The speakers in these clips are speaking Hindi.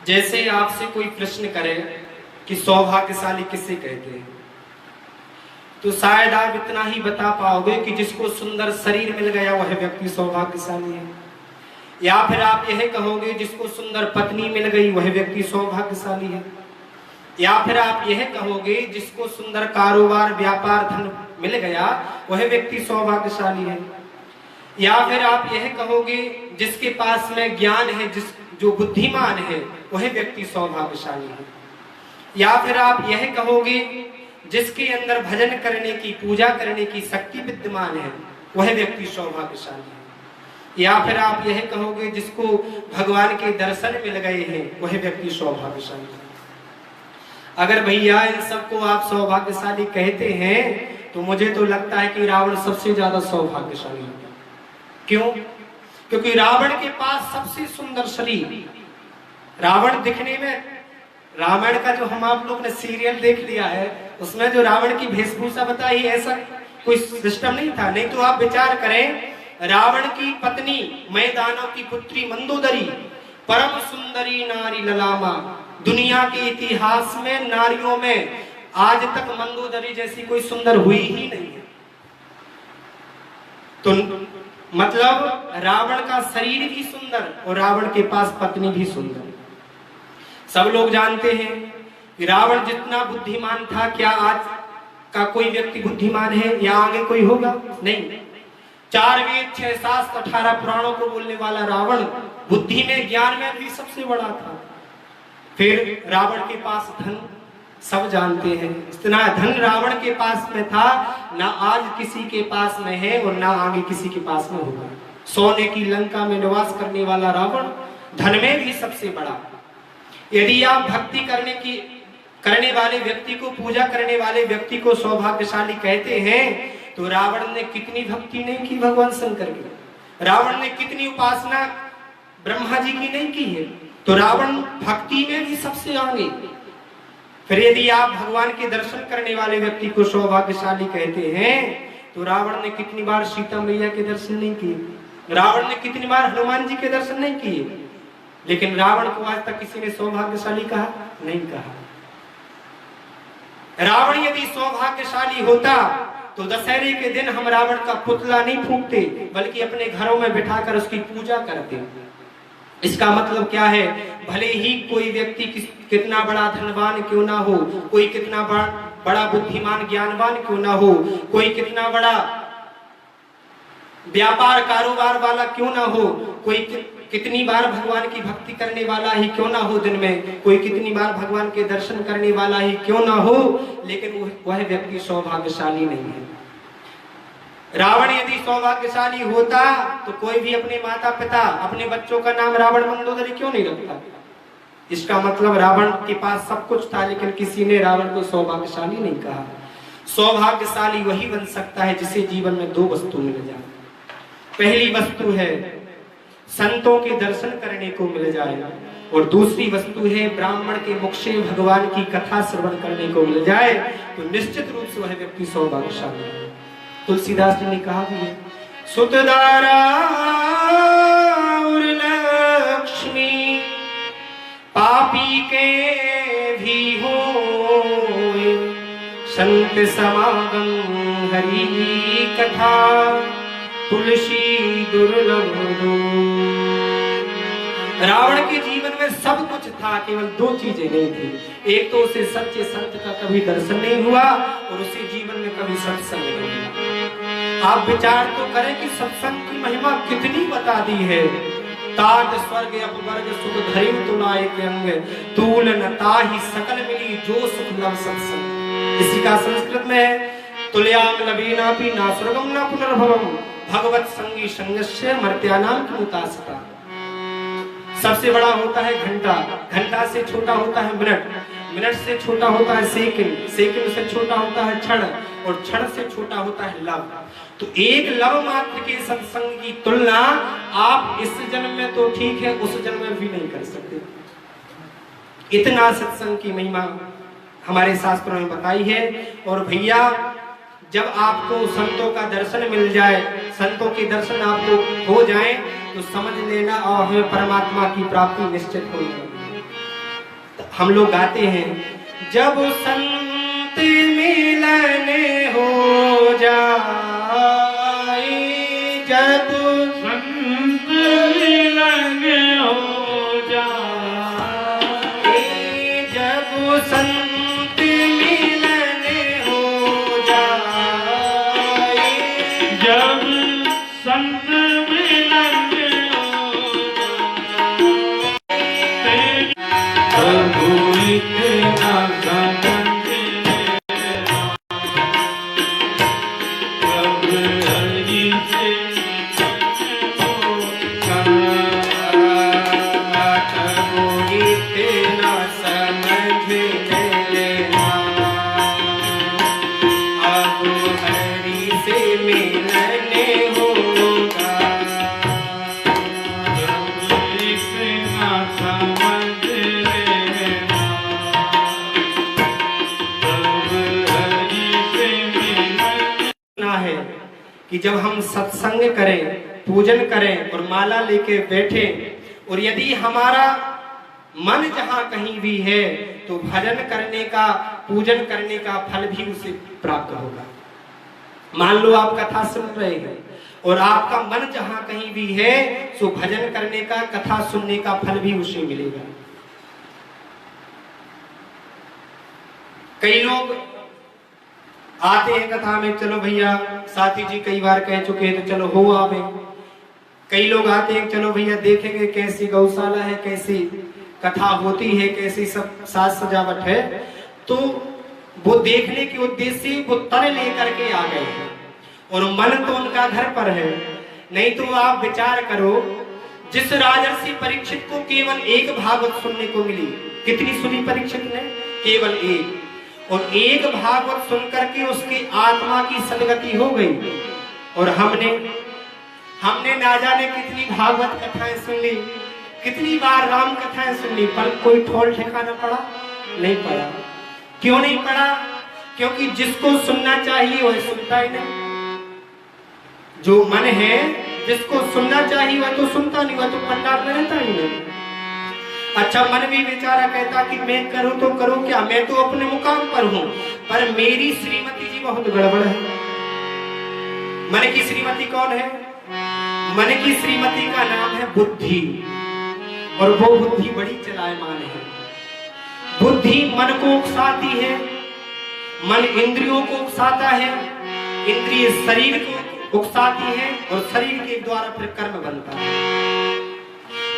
जैसे आपसे कोई प्रश्न करे कि सौभाग्यशाली किसे कहते हैं, तो शायद आप इतना ही बता पाओगे कि जिसको सुंदर शरीर मिल गया वह व्यक्ति सौभाग्यशाली है, या फिर आप यह कहोगे जिसको सुंदर पत्नी मिल गई वह व्यक्ति सौभाग्यशाली है, या फिर आप यह कहोगे जिसको सुंदर कारोबार व्यापार धन मिल गया वह व्यक्ति सौभाग्यशाली है, या फिर आप यह कहोगे जिसके पास में ज्ञान है, जो बुद्धिमान है वह व्यक्ति सौभाग्यशाली है, या फिर आप यह कहोगे जिसके अंदर भजन करने की पूजा करने की शक्ति विद्यमान है वह व्यक्ति सौभाग्यशाली है, या फिर आप यह कहोगे जिसको भगवान के दर्शन मिल गए हैं वह व्यक्ति सौभाग्यशाली है। अगर भैया इन सबको आप सौभाग्यशाली कहते हैं तो मुझे तो लगता है कि रावण सबसे ज्यादा सौभाग्यशाली है। क्यों? क्योंकि रावण के पास सबसे सुंदर शरीर, रावण दिखने में, रामायण का जो हम आप लोग ने सीरियल देख लिया है उसमें जो रावण की वेशभूषा बताई ऐसा कोई सिस्टम नहीं था। नहीं तो आप विचार करें, रावण की पत्नी मैदानव की पुत्री मंदोदरी परम सुंदरी नारी ललामा, दुनिया के इतिहास में नारियों में आज तक मंदोदरी जैसी कोई सुंदर हुई ही नहीं है। तो मतलब रावण का शरीर भी सुंदर और रावण के पास पत्नी भी सुंदर। सब लोग जानते हैं कि रावण जितना बुद्धिमान था, क्या आज का कोई व्यक्ति बुद्धिमान है या आगे कोई होगा? नहीं। 4 वेद 6 शास्त्र 18 पुराणों को बोलने वाला रावण बुद्धि में ज्ञान में भी सबसे बड़ा था। फिर रावण के पास धन, सब जानते हैं इतना धन रावण के पास में था, ना आज किसी के पास में है और ना आगे किसी के पास में होगा। सोने की लंका में निवास करने वाला रावण धन में भी सबसे बड़ा। यदि आप भक्ति करने वाले व्यक्ति को, पूजा करने वाले व्यक्ति को सौभाग्यशाली कहते हैं तो रावण ने कितनी भक्ति नहीं की भगवान शंकर की, रावण ने कितनी उपासना ब्रह्मा जी की नहीं की है, तो रावण भक्ति में भी सबसे आगे। फिर यदि आप भगवान के दर्शन करने वाले व्यक्ति को सौभाग्यशाली कहते हैं तो रावण ने कितनी बार सीता मैया के दर्शन नहीं किए, रावण ने कितनी बार हनुमान जी के दर्शन नहीं किए, लेकिन रावण को आज तक किसी ने सौभाग्यशाली कहा? नहीं कहा। रावण यदि सौभाग्यशाली होता तो दशहरे के दिन हम रावण का पुतला नहीं फूंकते बल्कि अपने घरों में बिठाकर उसकी पूजा करते। इसका मतलब क्या है? भले ही कोई व्यक्ति कितना बड़ा धनवान क्यों ना हो, कोई कितना बड़ा बुद्धिमान ज्ञानवान क्यों ना हो, कोई कितना बड़ा व्यापार कारोबार वाला क्यों ना हो, कोई कितनी बार भगवान की भक्ति करने वाला ही क्यों ना हो, दिन में कोई कितनी बार भगवान के दर्शन करने वाला ही क्यों ना हो, लेकिन वह व्यक्ति सौभाग्यशाली नहीं है। रावण यदि सौभाग्यशाली होता तो कोई भी अपने माता पिता, अपने बच्चों का नाम रावण मंदोदरी क्यों नहीं रखता? इसका मतलब रावण के पास सब कुछ था लेकिन किसी ने रावण को सौभाग्यशाली नहीं कहा। सौभाग्यशाली वही बन सकता है जिसे जीवन में 2 वस्तु मिल जाए। पहली वस्तु है संतों के दर्शन करने को मिल जाए और दूसरी वस्तु है ब्राह्मण के मुख से भगवान की कथा श्रवण करने को मिल जाए, तो निश्चित रूप से वह व्यक्ति सौभाग्यशाली है। तुलसीदास जी ने कहा भी है, सुतदारा और लक्ष्मी पापी के भी हो, संत समागम हरि कथा तुलसी दुर्लभ दो। रावण के जीवन में सब कुछ था, केवल 2 चीजें नहीं थी। एक तो उसे सच्चे संत का कभी दर्शन नहीं हुआ और उसे जीवन में कभी सत्संग नहीं हुआ। आप विचार तो करें कि सत्संग की महिमा कितनी बता दी है। ताज स्वर्ग अपवर्ग सुख धरि तुलायक अंग, तूल न ताहि सकल मिली जो सुख लव सत्संग। इसी का संस्कृत में है, तुल्याम लवीनापि ना स्वर्गम ना पुनर्भवम भगवत संगी संगस्य मर्त्यानाम किमुतासता। सबसे बड़ा होता है घंटा, घंटा से छोटा होता है मिनट, मिनट से छोटा होता है सेकंड, सेकंड से छोटा होता है क्षण और क्षण से छोटा होता है लव। तो एक लव मात्र के सत्संग की तुलना आप इस जन्म में तो ठीक है उस जन्म में भी नहीं कर सकते। इतना सत्संग की महिमा हमारे शास्त्रों में बताई है। और भैया जब आपको संतों का दर्शन मिल जाए, संतों के दर्शन आपको हो जाए तो समझ लेना और हमें परमात्मा की प्राप्ति निश्चित होगी। हम लोग गाते हैं, जब संत मिलन हो जाए, जब संत मिलन हो जाए, जब संत मिलन हो जाए, जब संत मिलन हो जाए, प्रभु इतना समझ लेना, प्रभु हरि से इतना समझ लेना, अब हरि से मिलने होगा, प्रभु इतना समझ लेना, प्रभु हरि से मिलने। ना है कि जब हम सत्संग करें, पूजन करें और माला लेके बैठे, और यदि हमारा मन जहां कहीं भी है तो भजन करने का, पूजन करने का फल भी उसे प्राप्त होगा। मान लो आप कथा सुन रहे हैं और आपका मन जहां कहीं भी है तो भजन करने का, कथा सुनने का फल भी उसे मिलेगा। कई लोग आते हैं कथा में, चलो भैया, साथी जी कई बार कह चुके हैं तो चलो हो आवे। कई लोग आते हैं, चलो भैया देखेंगे कैसी गौशाला है, कैसी कथा होती है, कैसी सब साज सजावट है। तो वो देखने के उद्देश्य से वो तन लेकर के आ गए हैं और मन तो उनका घर पर है। नहीं तो आप विचार करो, जिस राजर्षि परीक्षित को केवल एक भागवत सुनने को मिली, कितनी सुनी परीक्षित ने? केवल एक। और एक भागवत सुनकर के उसकी आत्मा की सदगति हो गई। और हमने ना जाने कितनी भागवत कथाएं सुन ली, कितनी बार राम कथाएं सुन ली, पर कोई ठोल ठिकाना पड़ा नहीं पड़ा। क्यों नहीं पड़ा? क्योंकि जिसको सुनना चाहिए वह सुनता ही नहीं। जो मन है, जिसको सुनना चाहिए वह तो सुनता नहीं, वह तो पंडाल में रहता ही नहीं। अच्छा, मन भी बेचारा कहता कि मैं करूं तो करूं क्या, मैं तो अपने मुकाम पर हूं, पर मेरी श्रीमती जी बहुत गड़बड़ है। मन की श्रीमती कौन है? मन की श्रीमती का नाम है बुद्धि, और वो बुद्धि बड़ी चलायमान है। बुद्धि मन को उकसाती है, मन इंद्रियों को उकसाता है, इंद्रिय शरीर को उकसाती है, और शरीर के द्वारा फिर कर्म बनता है।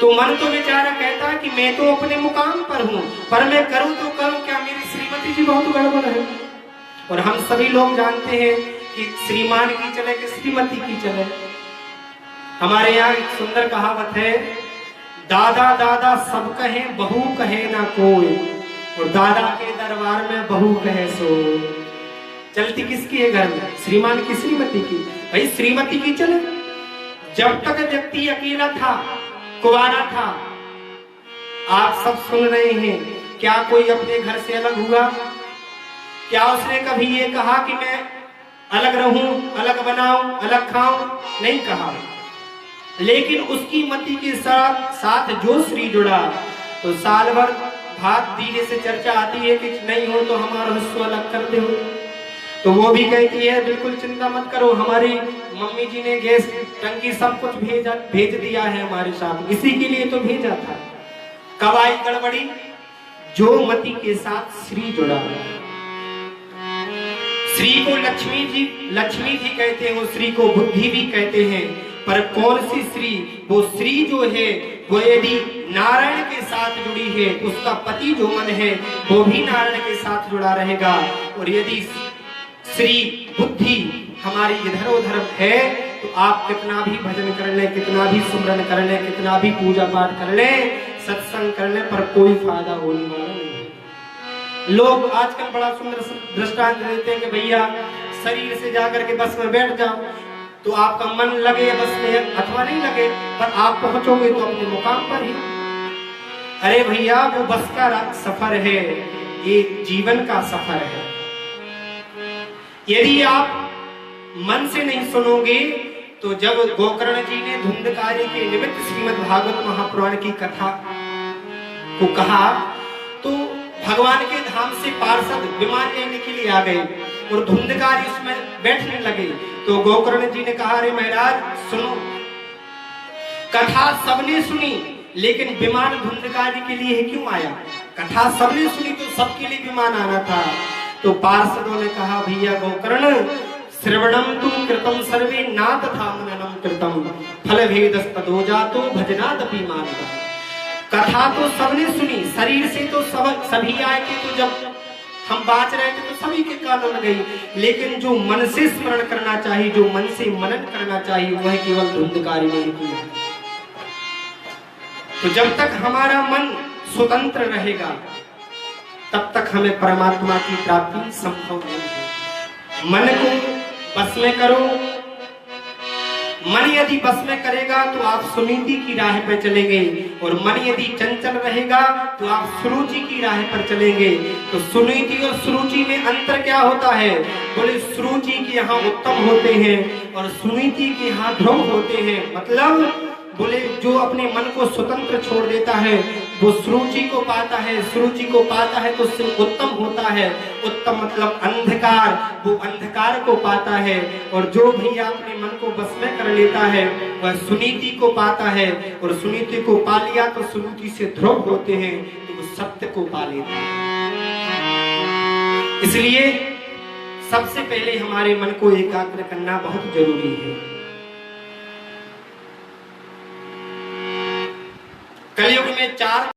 तो मन तो बेचारा कहता है कि मैं तो अपने मुकाम पर हूं, पर मैं करूं तो करूं क्या, मेरी श्रीमती जी बहुत गड़बड़ है। और हम सभी लोग जानते हैं कि श्रीमान की चले कि श्रीमती की चले। हमारे यहाँ एक सुंदर कहावत है, दादा दादा सब कहे बहू कहे ना कोई, और दादा के दरबार में बहू कहे सो। चलती किसकी है घर में? श्रीमान की, श्रीमती की। भाई श्रीमती की चले। जब तक व्यक्ति अकेला था, कुंवारा था, आप सब सुन रहे हैं, क्या कोई अपने घर से अलग हुआ? क्या उसने कभी ये कहा कि मैं अलग रहूं, अलग बनाऊं, अलग खाऊं? नहीं कहा। लेकिन उसकी मति के साथ जो श्री जुड़ा, तो साल भर भात धीरे से चर्चा आती है कि नहीं हो तो हमारा हिस्सा अलग कर दो। तो वो भी कहती है बिल्कुल चिंता मत करो, हमारी मम्मी जी ने गैस टंकी सब कुछ भेज दिया है हमारे साथ, इसी के लिए तो भेजा था। कब आई गड़बड़ी? जो मति के साथ श्री जुड़ा। श्री को लक्ष्मी जी कहते हैं, वो श्री को बुद्धि भी कहते हैं। पर कौन सी श्री? वो श्री जो है वो यदि नारायण के साथ जुड़ी है, उसका पति जो मन है वो भी नारायण के साथ जुड़ा रहेगा। और यदि श्री बुद्धि हमारी इधर उधर है तो आप कितना भी भजन कर ले, कितना भी सुमरन कर ले, कितना भी पूजा पाठ कर ले, सत्संग करने पर कोई फायदा होने वाला नहीं। लोग आजकल बड़ा सुंदर दृष्टांत देते हैं कि भैया शरीर से जाकर के बस में बैठ जाओ तो आपका मन लगे बस में अथवा नहीं लगे, पर आप पहुंचोगे तो अपने मुकाम पर ही। अरे भैया, वो बस का सफर है, ये जीवन का सफर है। यदि आप मन से नहीं सुनोगे तो जब गोकर्ण जी ने धुंधकारी के निमित्त श्रीमद् भागवत महापुराण की कथा को कहा तो भगवान के धाम से पार्षद विमान लेने के लिए आ गए और धुंधकारी उसमें बैठने लगे। तो गोकर्ण जी ने कहा, अरे महाराज सुनो, कथा सबने सुनी लेकिन विमान धुंधकारी के लिए क्यों आया? कथा सबने सुनी तो सबके लिए विमान आना था। तो पार्षदों ने कहा, भैया गोकर्ण, श्रवणम तु कृतम सर्वे नाथ था मननम कृतम फल भेदस्तदो जातो भजनादपि मानव। कथा तो सबने सुनी, शरीर से तो सभी आए थे, तो जब हम बात रहे थे तो सभी के कानों में गई, लेकिन जो मन से स्मरण करना चाहिए, जो मन से मनन करना चाहिए, वह केवल धुंधकारी ने किया। तो जब तक हमारा मन स्वतंत्र रहेगा तब तक हमें परमात्मा की प्राप्ति संभव नहीं है। मन को बस में करो। मन यदि बस में करेगा तो आप सुनीति की राह पर चलेंगे, और मन यदि चंचल रहेगा तो आप सुरुचि की राह पर चलेंगे। तो सुनीति और सुरुचि में अंतर क्या होता है? बोले सुरुचि के यहाँ उत्तम होते हैं और सुनीति के यहाँ ध्रुव होते हैं। मतलब बोले जो अपने मन को स्वतंत्र छोड़ देता है वो सुरुचि को पाता है, सुरुचि को पाता है तो उससे उत्तम होता है। उत्तम मतलब अंधकार, वो अंधकार को पाता है। और जो भैया अपने मन को बस में कर लेता है वह सुनीति को पाता है, और सुनीति को पा लिया तो सुनीति से ध्रुव होते हैं तो वो सत्य को पा लेता है। इसलिए सबसे पहले हमारे मन को एकाग्र करना बहुत जरूरी है।